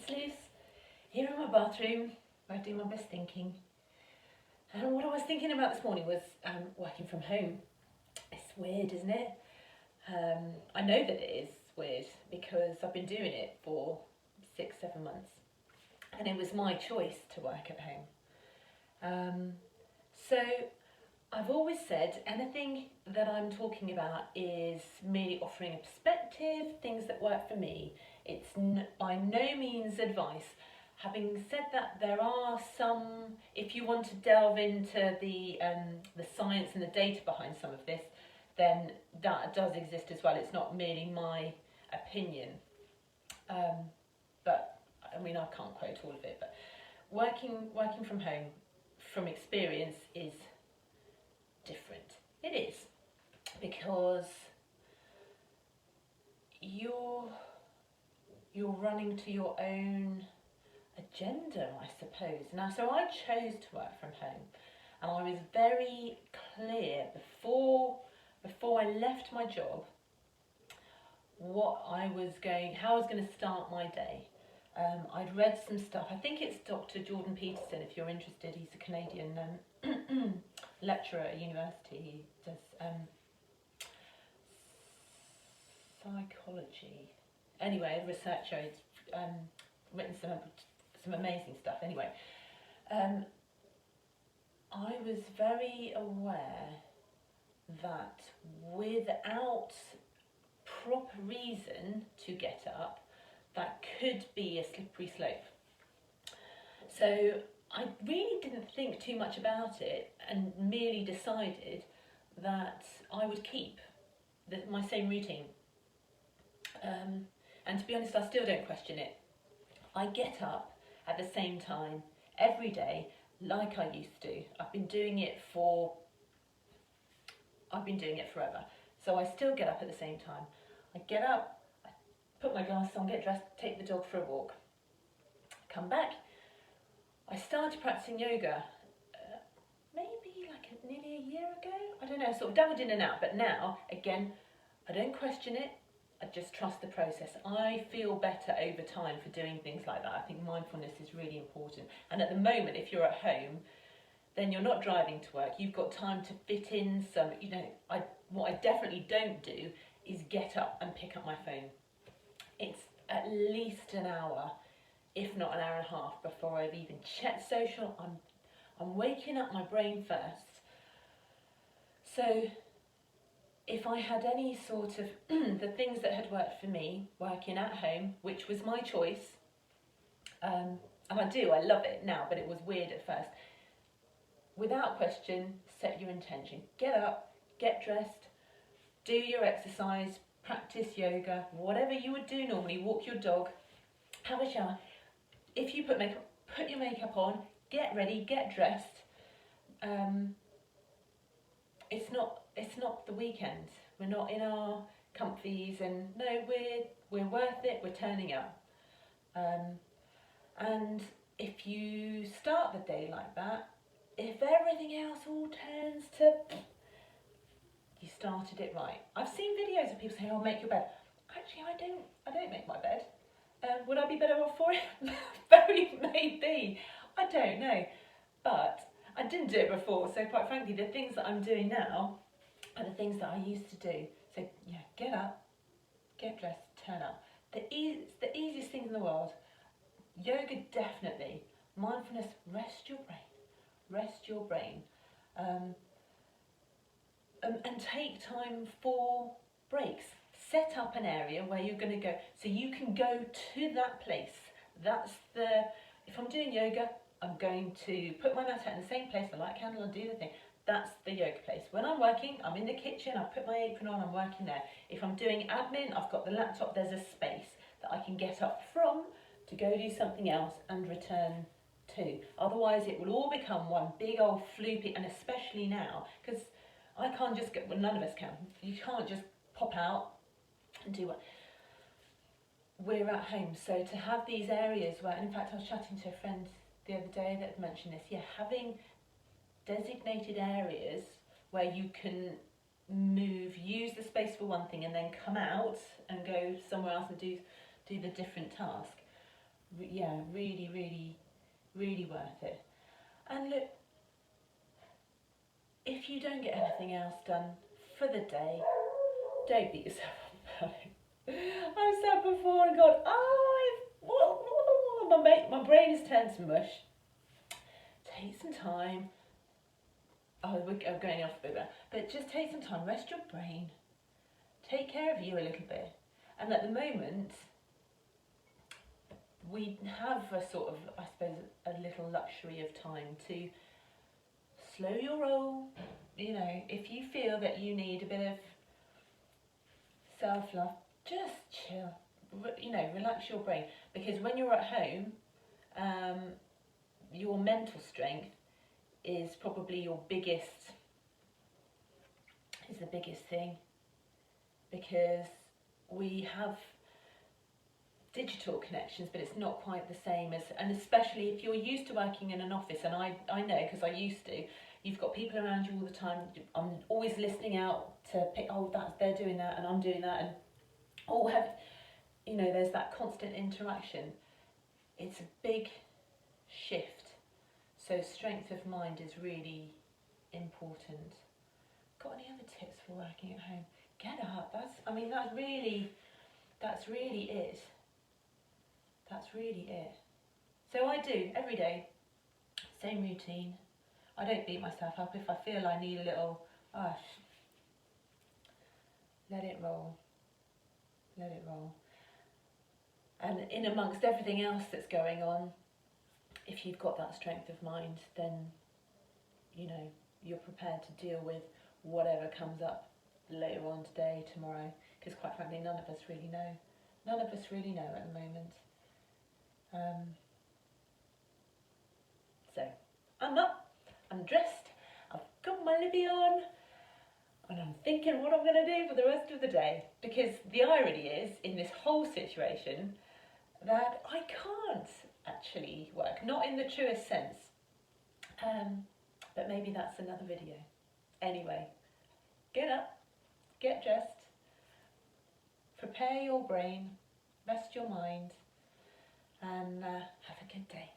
it's Liz, here in my bathroom, where I do my best thinking. And what I was thinking about this morning was working from home. It's weird, isn't it? I know that it is weird because I've been doing it for 6-7 months. And it was my choice to work at home. So I've always said anything that I'm talking about is merely offering a perspective, things that work for me. It's by no means advice. Having said that, there are some, if you want to delve into the science and the data behind some of this, then that does exist as well. It's not merely my opinion. But I mean, I can't quote all of it, but working from home from experience is different. It is, because you're running to your own agenda, I suppose. Now, so I chose to work from home, and I was very clear before I left my job how I was going to start my day. I'd read some stuff. I think it's Dr. Jordan Peterson, if you're interested. He's a Canadian lecturer at university. He does psychology. Anyway, a researcher. He's written some amazing stuff. Anyway, I was very aware that without proper reason to get up, that could be a slippery slope. So I really didn't think too much about it and merely decided that I would keep my same routine. And to be honest, I still don't question it. I get up at the same time every day like I used to. I've been doing it forever. So I still get up at the same time. I get up, I put my glasses on, get dressed, take the dog for a walk. Come back. I started practicing yoga maybe nearly a year ago. I don't know, I sort of dabbled in and out, but now, again, I don't question it. I just trust the process. I feel better over time for doing things like that. I think mindfulness is really important. And at the moment, if you're at home, then you're not driving to work. You've got time to fit in some, what I definitely don't do is get up and pick up my phone. It's at least an hour, if not an hour and a half, before I've even checked social. I'm waking up my brain first. So if I had any sort of the things that had worked for me working at home, which was my choice, and I love it now, but it was weird at first. Without question, set your intention. Get up, get dressed, do your exercise, practice yoga, whatever you would do normally, walk your dog, have a shower. If you put your makeup on, get ready, get dressed. It's not the weekend. We're not in our comfies, and no, we're worth it. We're turning up. And if you start the day like that, if everything else all turns to, you started it right. I've seen videos of people saying, "Oh, make your bed." Actually, I don't make my bed. Would I be better off for it? Very maybe. I don't know. But I didn't do it before, so quite frankly, the things that I'm doing now are the things that I used to do. So yeah, get up, get dressed, turn up. It's the easiest thing in the world. Yoga, definitely. Mindfulness, rest your brain. And take time for breaks. Set up an area where you're going to go, so you can go to that place. If I'm doing yoga, I'm going to put my mat out in the same place, I light a candle and do the thing. That's the yoga place. When I'm working, I'm in the kitchen, I put my apron on, I'm working there. If I'm doing admin, I've got the laptop, there's a space that I can get up from to go do something else and return to. Otherwise, it will all become one big old floopy, and especially now, because I can't just get, well, none of us can. You can't just pop out and do what. We're at home, so to have these areas where, in fact, I was chatting to a friend the other day that had mentioned this, having designated areas where you can use the space for one thing and then come out and go somewhere else and do the different task. yeah, really, really, really worth it. And look, if you don't get anything else done for the day, don't beat yourself up about it. I've sat before and gone, my brain has turned to mush. Take some time. Oh, I'm going off a bit there. But just take some time, rest your brain, take care of you a little bit. And at the moment, we have a sort of, I suppose, a little luxury of time to slow your roll. You know, if you feel that you need a bit of self-love, just chill. You know, relax your brain. Because when you're at home, your mental strength is probably your biggest, is the biggest thing. Because we have digital connections, but it's not quite the same as, and especially if you're used to working in an office, and I know because I used to, you've got people around you all the time. I'm always listening out to pick, oh, that's, they're doing that and I'm doing that, and oh, have, you know, there's that constant interaction. It's a big shift. So strength of mind is really important. Got any other tips for working at home? Get up. That's really it. That's really it. So I do every day, same routine. I don't beat myself up. If I feel I need a little, let it roll. Let it roll. And in amongst everything else that's going on, if you've got that strength of mind, then, you know, you're prepared to deal with whatever comes up later on today, tomorrow, because quite frankly, none of us really know. None of us really know at the moment. So, I'm up, I'm dressed, I've got my lippy on, and I'm thinking what I'm going to do for the rest of the day. Because the irony is, in this whole situation, that I can't actually work, not in the truest sense. But maybe that's another video. Anyway, get up, get dressed, prepare your brain, rest your mind, and have a good day.